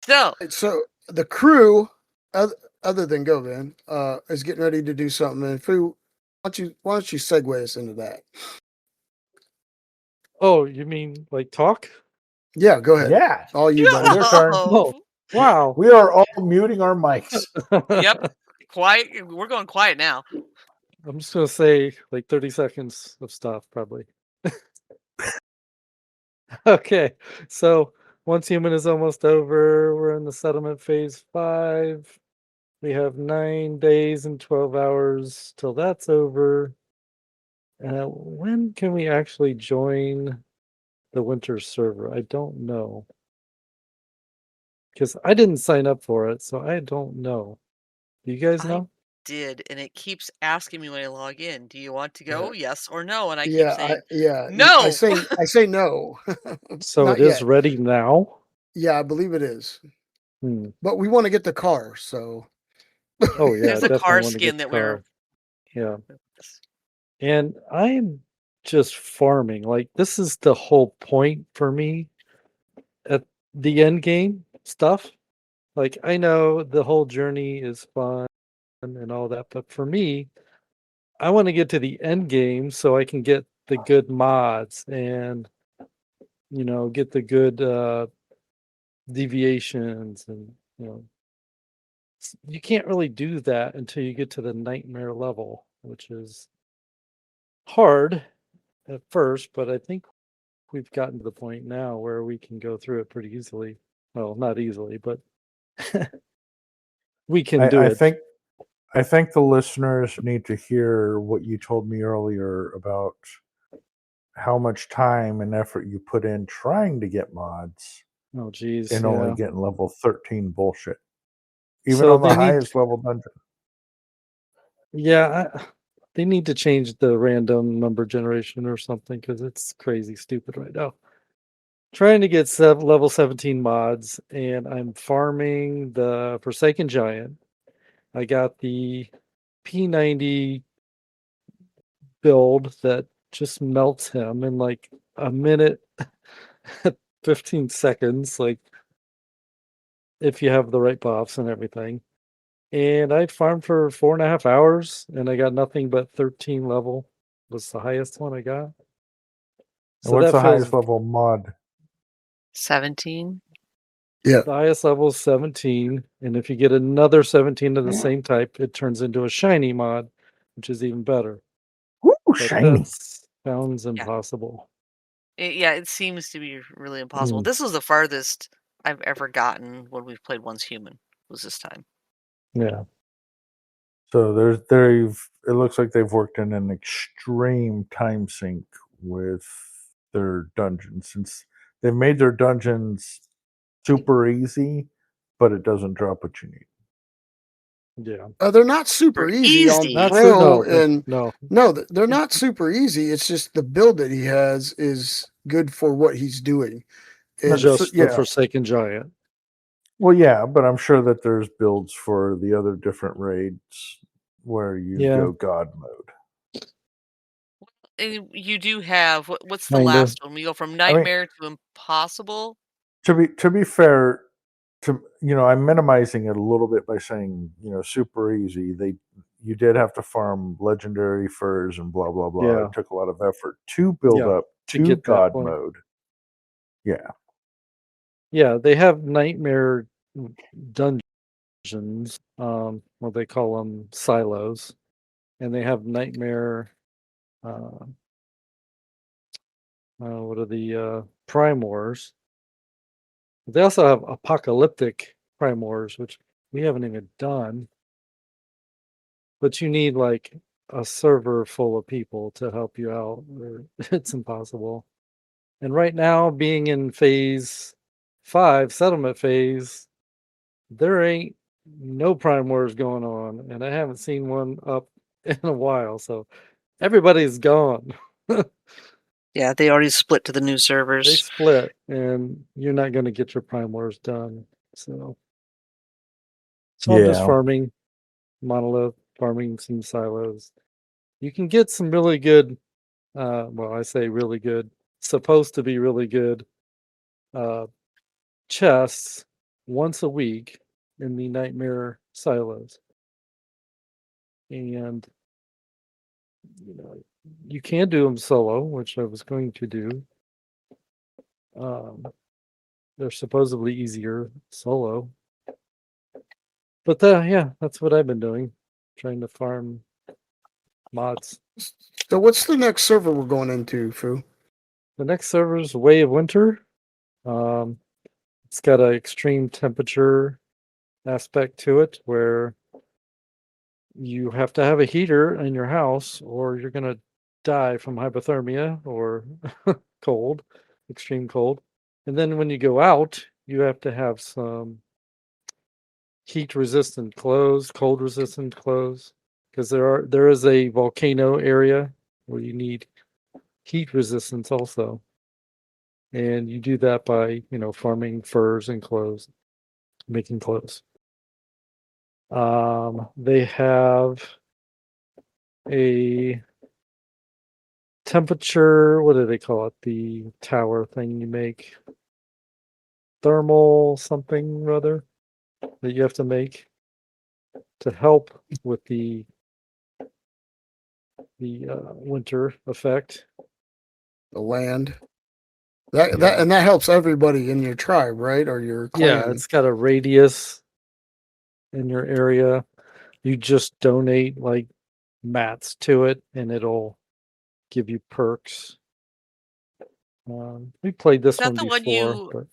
So So the crew, other than Govan, is getting ready to do something. And Fu, why don't you segue us into that? Oh, you mean like talk? Yeah, go ahead. Yeah, All you, buddy. your turn. Oh, wow. We are all muting our mics. Yep. Quiet. We're going quiet now. I'm just gonna say like 30 seconds of stuff, probably. Okay, so Once Human is almost over. We're in the settlement phase 5. We have 9 days and 12 hours till that's over. When can we actually join the winter server? I don't know. Because I didn't sign up for it, so I don't know. Do you guys I know? did, and it keeps asking me when I log in, "Do you want to Yeah. go? Yes or no?" And I keep saying, I "No." say no. So Not it is yet. ready now? Yeah, I believe it is. Hmm. But we want to get the car, so Oh, yeah, There's a definitely car want to skin get the that we're car. Yeah. And I'm just farming. Like, this is the whole point for me at the end game stuff. Like, I know the whole journey is fun and all that, but for me, I want to get to the end game so I can get the good mods and, get the good deviations and, you can't really do that until you get to the nightmare level, which is hard at first, but I think we've gotten to the point now where we can go through it pretty easily. Well, not easily, but we can do I it. think the listeners need to hear what you told me earlier about how much time and effort you put in trying to get mods Oh, geez. and Yeah. only getting level 13 bullshit. Even So on the they need, highest level dungeon. yeah, they need to change the random number generation or something because it's crazy stupid right now. Trying to get level 17 mods, and I'm farming the Forsaken Giant. I got the P90 build that just melts him in like a minute 15 seconds, like if you have the right buffs and everything. And I farmed for 4.5 hours and I got nothing but 13 level was the highest one I got. And So what's that the feels highest level mod? 17. the highest level is 17. And if you get another 17 of the same type, it turns into a shiny mod, which is even better. Woo, But shiny. that sounds impossible. It seems to be really impossible. Mm. This was the farthest I've ever gotten when we've played Once Human, was this time. Yeah. So it looks like they've worked in an extreme time sink with their dungeons, since they've made their dungeons super easy, but it doesn't drop what you need. Yeah. they're not super easy on Easy. Not pro, and no. they're not super easy. It's just the build that he has is good for what he's doing. No, And Just the yeah. Forsaken Giant. Well, yeah, but I'm sure that there's builds for the other different raids where you Yeah. go God mode. And you do have what's the Kinda. last one? We go from nightmare to impossible. To be fair, I'm minimizing it a little bit by saying, super easy. You did have to farm legendary furs and blah blah blah. Yeah. It took a lot of effort to build up to to get that God point. mode. Yeah. Yeah, they have nightmare dungeons. What they call them silos, and they have nightmare. What are the Prime Wars? They also have apocalyptic Prime Wars, which we haven't even done. But you need like a server full of people to help you out, or it's impossible. And right now, being in phase 5, settlement phase, there ain't no Prime Wars going on, and I haven't seen one up in a while. So everybody's gone. Yeah, they already split to the new They servers. split, and you're not going to get your Prime Wars done. So I'm just Yeah. farming monolith, farming some silos. You can get some really good, I say really good, supposed to be really good chests once a week in the nightmare silos. And you can do them solo, which I was going to do. They're supposedly easier solo. But that's what I've been doing, trying to farm mods. So what's the next server we're going into, Fu? The next server is Way of Winter. It's got an extreme temperature aspect to it where you have to have a heater in your house or you're going to die from hypothermia or cold, extreme cold. And then when you go out, you have to have some heat resistant clothes, cold resistant clothes, because there is a volcano area where you need heat resistance also. And you do that by, farming furs and clothes, making clothes. They have a temperature, what do they call it? The tower thing you make. Thermal something or other that you have to make to help with the winter effect. The land. That helps everybody in your tribe, right? Or your clan. Yeah, it's got a radius in your area. You just donate like mats to it and it'll give you perks. We played this Is that one the one before,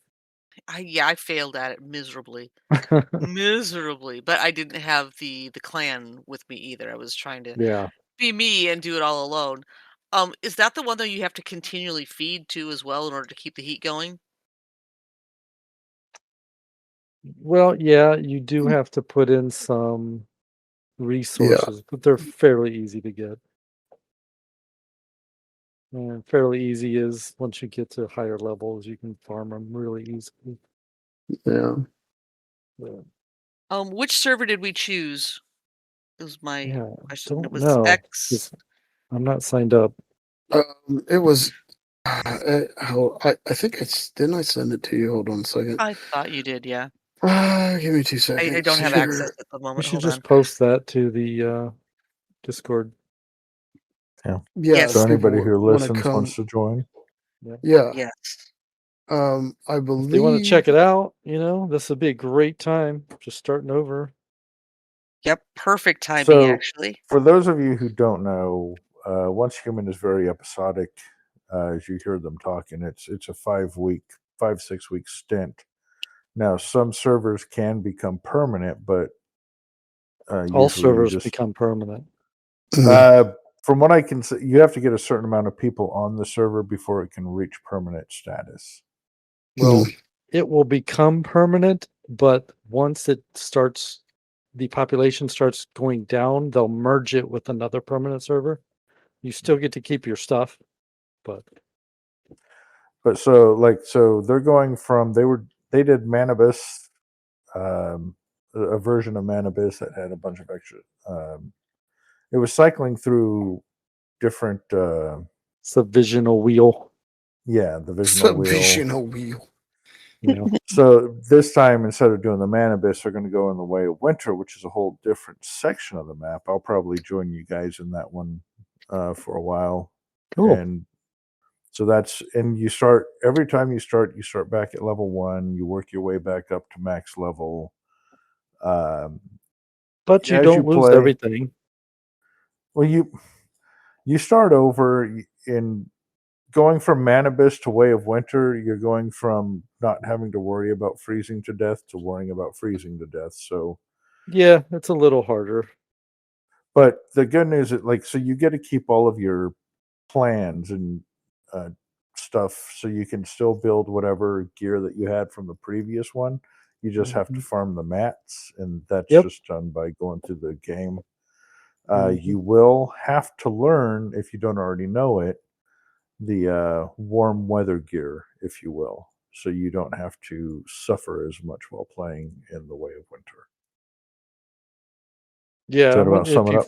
I failed at it miserably. but Miserably. But I didn't have the clan with me either. I was trying to yeah. be me and do it all alone. Is that the one that you have to continually feed to as well in order to keep the heat going? Well, yeah, you do have to put in some resources, but they're fairly easy to get. And fairly easy is once you get to higher levels, you can farm them really easily. Yeah. Yeah. Which server did we choose? Is my Yeah, question. don't It was know. X. 'Cause I'm not signed up. It was. I think didn't I send it to you? Hold on a second. I thought you did, yeah. Give me 2 seconds. I don't have here. access at the We moment. should Hold just on. post that to the Discord. Yeah. Yes. So if anybody people who wanna listens come. wants to join. Yeah. Yes. I If believe they want to check it out, this would be a great time. Just starting over. Yep. Perfect timing, So, actually. for those of you who don't know, Once Human is very episodic. As you hear them talking, it's a 6 week stint. Now, some servers can become permanent, but All usually you servers just become permanent. from what I can say, you have to get a certain amount of people on the server before it can reach permanent status. Well, it will become permanent, but once the population starts going down, they'll merge it with another permanent server. You still get to keep your stuff, but so they're going from they did Manibus, a version of Manibus that had a bunch of extra. It was cycling through different. it's a visional wheel. Yeah, the visional wheel. Visional wheel. So this time, instead of doing the Manibus, they're going to go in the Way of Winter, which is a whole different section of the map. I'll probably join you guys in that one for a while. Cool. And so you start every time you start back at level 1. You work your way back up to max level. But you as don't you lose play- everything. Well, you start over in going from Manibus to Way of Winter. You're going from not having to worry about freezing to death to worrying about freezing to death. So Yeah, it's a little harder. but the good news is so you get to keep all of your plans and stuff, so you can still build whatever gear that you had from the previous one. You just have to farm the mats, and that's just done by going through the game. You will have to learn, if you don't already know it, the warm weather gear, if you will, so you don't have to suffer as much while playing in the Way of Winter. Yeah, Does that about sum it up?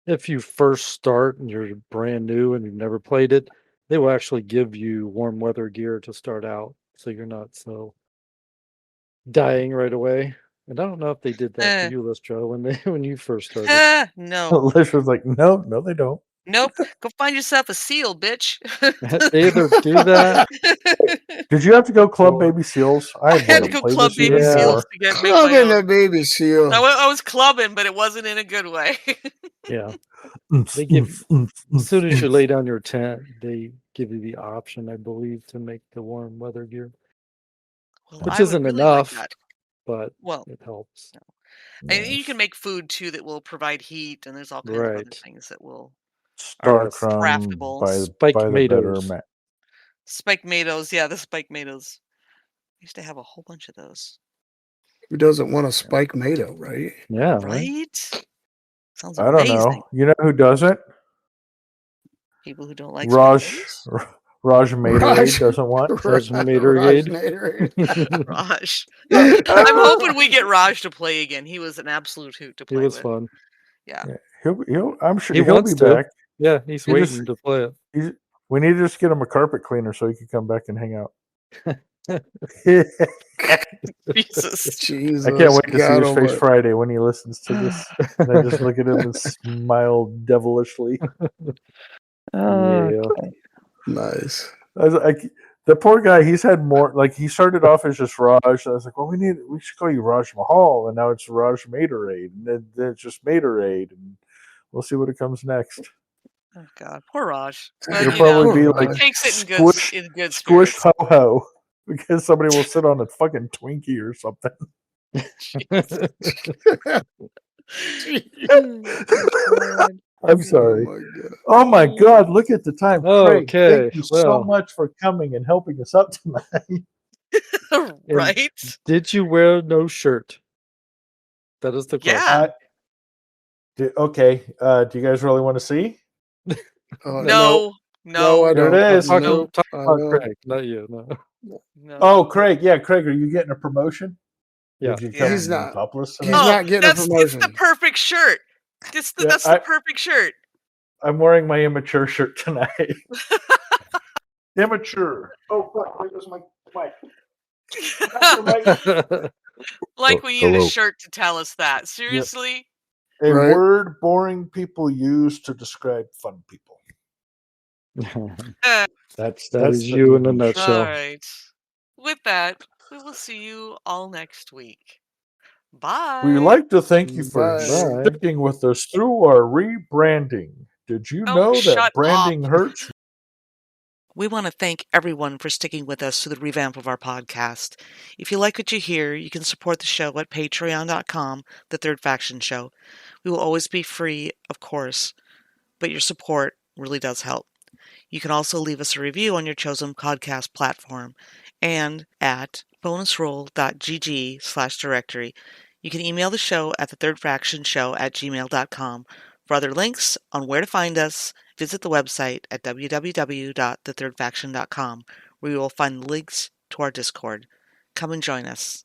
if you first start and you're brand new and you've never played it, they will actually give you warm weather gear to start out, so you're not so dying right away. And I don't know if they did that Eh. for you, Lestro, when you first started. No. Liz was like, no, they don't. Nope. Go find yourself a seal, bitch. They either do that. Did you have to go club Or- baby seals? I I had want to to go play club this baby even Yeah. seals more. to make my Clubbing own. the baby seal. I was clubbing, but it wasn't in a good way. Yeah. Oomph, They give oomph, oomph, As oomph, soon as you oomph. lay down your tent, they give you the option, I believe, to make the warm weather gear, Well, which I would isn't really like enough, that. but Well, it helps. and you can Yes. make food too that will provide heat, and there's all kinds of other Right. things that will Star Yes. Crumb craftable. by Spike the better tomatoes. Spike tomatoes. Yeah, the spike tomatoes. I used to have a whole bunch of those. Who doesn't want a spike tomato, right? Yeah, right. Right? Sounds I don't amazing. know. You know who doesn't? People who don't like Raj spike Raj Materade doesn't want. Raj Materade. Materade. Raj. I'm hoping we get Raj to play again. He was an absolute hoot to It play was with. fun. Yeah. I'm sure He he'll wants be to. back. Yeah, he's He just- waiting to play We need to just get him a carpet cleaner so he can come back and hang out. Jesus. Jesus. I can't wait to see God his face almighty. Friday when he listens to this. And I just look at him and smile devilishly. Yeah. Nice. I was like, the poor guy, he's had more. Like, he started off as just Raj. I was like, well, we should call you Raj Mahal, and now it's Raj Materade, and then it's just Materade, and we'll see what it comes next. Oh God, poor Raj. It'll But It'll you know, probably be Poor like Raj. he takes it in good squished spirits. ho ho, because somebody will sit on a fucking Twinkie or something. I'm sorry. Oh my God. Oh my God! Look at the time, Craig. Okay, Thank you so well. much for coming and helping us out tonight. Right? Did you wear no shirt? That is the question. Yeah. Okay. Do you guys really want to see? No. No, I There don't. it is. Talk Nope, talk I about don't. Craig, not you. No. No. Oh, Craig. Yeah, Craig. Are you getting a promotion? Yeah. Did you Yeah. come He's not. topless He's tonight? not getting a It's the promotion. perfect shirt. That's the perfect shirt. I'm wearing my immature shirt tonight. Immature. Oh, fuck. Where goes my mic? Like we needed Hello. a shirt to tell us that. Seriously? A Right. word boring people use to describe fun people. That's That is you in a definition. nutshell. All right. With that, we will see you all next week. Bye. We like to thank you for Bye. sticking with us through our rebranding. Did you know that shut branding hurts? We want to thank everyone for sticking with us through the revamp of our podcast. If you like what you hear, you can support the show at patreon.com, The Third Faction Show. We will always be free, of course, but your support really does help. You can also leave us a review on your chosen podcast platform and at bonusroll.gg/directory. You can email the show at thethirdfactionshow@gmail.com. For other links on where to find us, visit the website at www.thethirdfaction.com, where you will find links to our Discord. Come and join us.